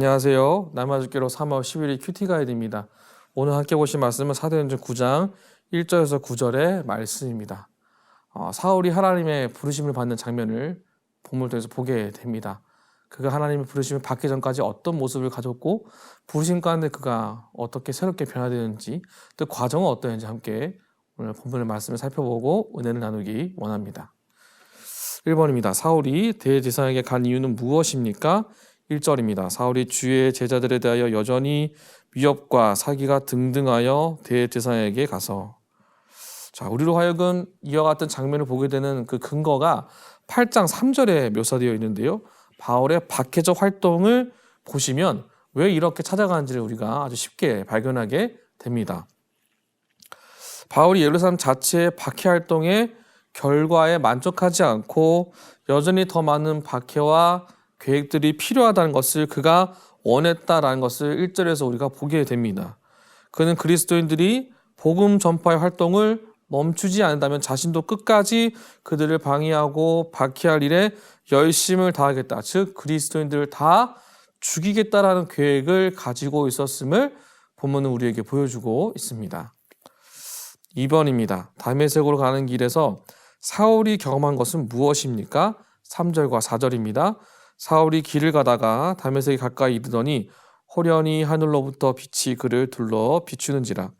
안녕하세요. 남아주기로 3월 10일이 큐티 가이드입니다. 오늘 함께 보실 말씀은 사도행전 9장 1절에서 9절의 말씀입니다. 사울이 하나님의 부르심을 받는 장면을 본문을 통해서 보게 됩니다. 그가 하나님의 부르심을 받기 전까지 어떤 모습을 가졌고 부르심 가운데 그가 어떻게 새롭게 변화되는지 또 과정은 어떠했는지 함께 오늘 본문의 말씀을 살펴보고 은혜를 나누기 원합니다. 1번입니다. 사울이 대제사장에게 간 이유는 무엇입니까? 1절입니다. 사울이 주의 제자들에 대하여 여전히 위협과 사기가 등등하여 대제사장에게 가서. 자, 우리로 하여금 이와 같은 장면을 보게 되는 그 근거가 8장 3절에 묘사되어 있는데요. 바울의 박해적 활동을 보시면 왜 이렇게 찾아가는지를 우리가 아주 쉽게 발견하게 됩니다. 바울이 예루살렘 자체의 박해 활동의 결과에 만족하지 않고 여전히 더 많은 박해와 계획들이 필요하다는 것을 그가 원했다라는 것을 1절에서 우리가 보게 됩니다. 그는 그리스도인들이 복음 전파의 활동을 멈추지 않는다면 자신도 끝까지 그들을 방해하고 박해할 일에 열심을 다하겠다. 즉 그리스도인들을 다 죽이겠다라는 계획을 가지고 있었음을 본문은 우리에게 보여주고 있습니다. 2번입니다. 다메섹으로 가는 길에서 사울이 경험한 것은 무엇입니까? 3절과 4절입니다. 사울이 길을 가다가 다메섹에 가까이 이르더니 호련히 하늘로부터 빛이 그를 둘러 비추는지라.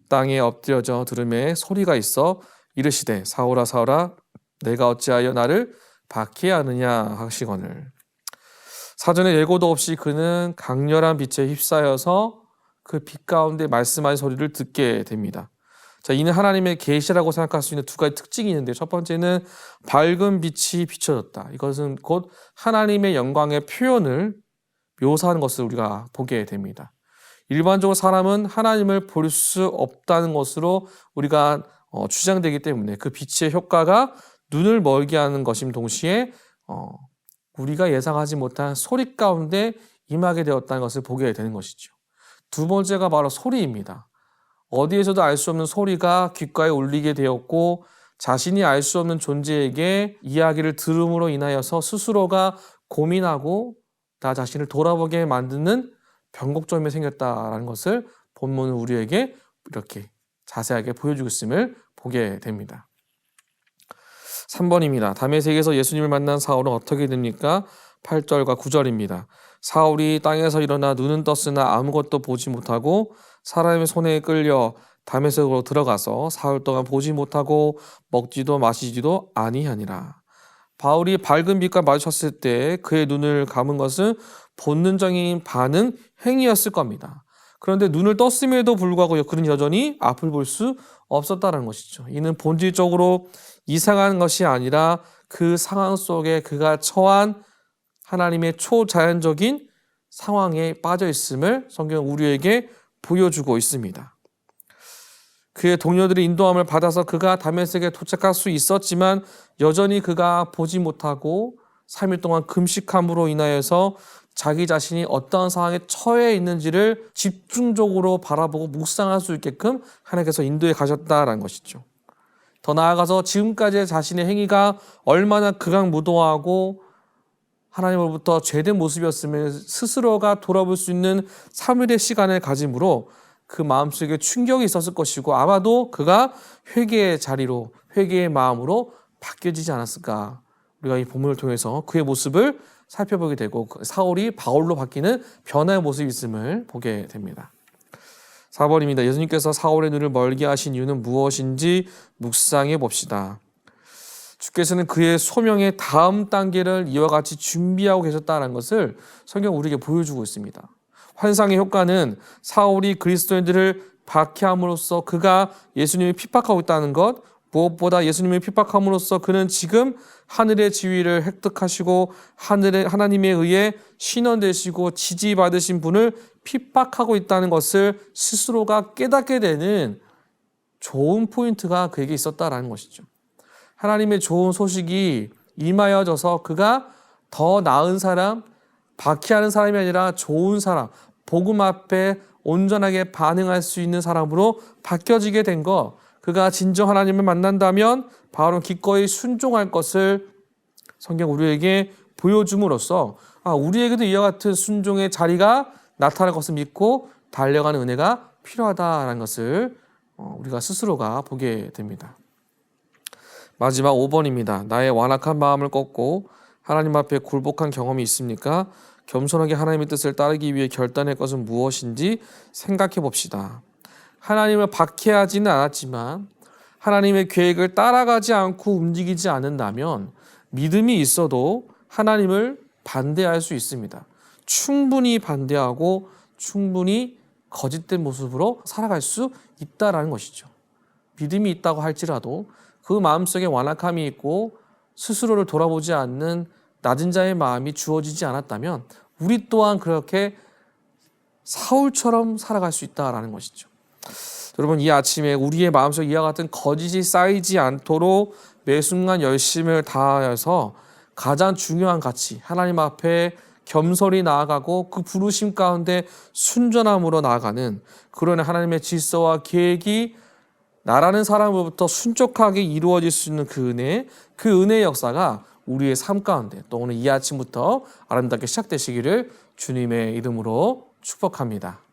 땅에 엎드려져 들음에 소리가 있어 이르시되 사울아 사울아 내가 어찌하여 나를 박해하느냐 하시거늘. 사전에 예고도 없이 그는 강렬한 빛에 휩싸여서 그 빛 가운데 말씀하신 소리를 듣게 됩니다. 자, 이는 하나님의 계시라고 생각할 수 있는 두 가지 특징이 있는데, 첫 번째는 밝은 빛이 비춰졌다. 이것은 곧 하나님의 영광의 표현을 묘사하는 것을 우리가 보게 됩니다. 일반적으로 사람은 하나님을 볼 수 없다는 것으로 우리가 주장되기 때문에 그 빛의 효과가 눈을 멀게 하는 것임 동시에 우리가 예상하지 못한 소리 가운데 임하게 되었다는 것을 보게 되는 것이죠. 두 번째가 바로 소리입니다. 어디에서도 알 수 없는 소리가 귓가에 울리게 되었고 자신이 알 수 없는 존재에게 이야기를 들음으로 인하여서 스스로가 고민하고 나 자신을 돌아보게 만드는 변곡점이 생겼다라는 것을 본문은 우리에게 이렇게 자세하게 보여주고 있음을 보게 됩니다. 3번입니다. 다메섹에서 예수님을 만난 사울은 어떻게 됩니까? 8절과 9절입니다. 사울이 땅에서 일어나 눈은 떴으나 아무것도 보지 못하고 사람의 손에 끌려 다메섹으로 들어가서 사흘 동안 보지 못하고 먹지도 마시지도 아니하니라. 바울이 밝은 빛과 마주쳤을 때 그의 눈을 감은 것은 본능적인 반응, 행위였을 겁니다. 그런데 눈을 떴음에도 불구하고 그는 여전히 앞을 볼 수 없었다는 것이죠. 이는 본질적으로 이상한 것이 아니라 그 상황 속에 그가 처한 하나님의 초자연적인 상황에 빠져 있음을 성경은 우리에게 보여주고 있습니다. 그의 동료들의 인도함을 받아서 그가 다메섹에 도착할 수 있었지만 여전히 그가 보지 못하고 3일 동안 금식함으로 인하여서 자기 자신이 어떠한 상황에 처해 있는지를 집중적으로 바라보고 묵상할 수 있게끔 하나님께서 인도해 가셨다라는 것이죠. 더 나아가서 지금까지의 자신의 행위가 얼마나 극악무도하고 하나님으로부터 죄된 모습이었음을 스스로가 돌아볼 수 있는 3일의 시간을 가짐으로 그 마음속에 충격이 있었을 것이고 아마도 그가 회개의 자리로 회개의 마음으로 바뀌어지지 않았을까. 우리가 이 본문을 통해서 그의 모습을 살펴보게 되고 사울이 바울로 바뀌는 변화의 모습이 있음을 보게 됩니다. 4번입니다. 예수님께서 사울의 눈을 멀게 하신 이유는 무엇인지 묵상해 봅시다. 주께서는 그의 소명의 다음 단계를 이와 같이 준비하고 계셨다는 것을 성경 우리에게 보여주고 있습니다. 환상의 효과는 사울이 그리스도인들을 박해함으로써 그가 예수님을 핍박하고 있다는 것, 무엇보다 예수님을 핍박함으로써 그는 지금 하늘의 지위를 획득하시고 하나님에 의해 신원되시고 지지받으신 분을 핍박하고 있다는 것을 스스로가 깨닫게 되는 좋은 포인트가 그에게 있었다라는 것이죠. 하나님의 좋은 소식이 임하여져서 그가 더 나은 사람, 박해하는 사람이 아니라 좋은 사람, 복음 앞에 온전하게 반응할 수 있는 사람으로 바뀌어지게 된 것, 그가 진정 하나님을 만난다면 바울은 기꺼이 순종할 것을 성경 우리에게 보여줌으로써 우리에게도 이와 같은 순종의 자리가 나타날 것을 믿고 달려가는 은혜가 필요하다라는 것을 우리가 스스로가 보게 됩니다. 마지막 5번입니다. 나의 완악한 마음을 꺾고 하나님 앞에 굴복한 경험이 있습니까? 겸손하게 하나님의 뜻을 따르기 위해 결단할 것은 무엇인지 생각해 봅시다. 하나님을 박해하지는 않았지만 하나님의 계획을 따라가지 않고 움직이지 않는다면 믿음이 있어도 하나님을 반대할 수 있습니다. 충분히 반대하고 충분히 거짓된 모습으로 살아갈 수 있다라는 것이죠. 믿음이 있다고 할지라도 그 마음속에 완악함이 있고 스스로를 돌아보지 않는 낮은 자의 마음이 주어지지 않았다면 우리 또한 그렇게 사울처럼 살아갈 수 있다라는 것이죠. 여러분, 이 아침에 우리의 마음속에 이와 같은 거짓이 쌓이지 않도록 매 순간 열심을 다하여서 가장 중요한 가치, 하나님 앞에 겸손히 나아가고 그 부르심 가운데 순전함으로 나아가는 그런 하나님의 질서와 계획이 나라는 사람으로부터 순적하게 이루어질 수 있는 그 은혜의 역사가 우리의 삶 가운데 또 오늘 이 아침부터 아름답게 시작되시기를 주님의 이름으로 축복합니다.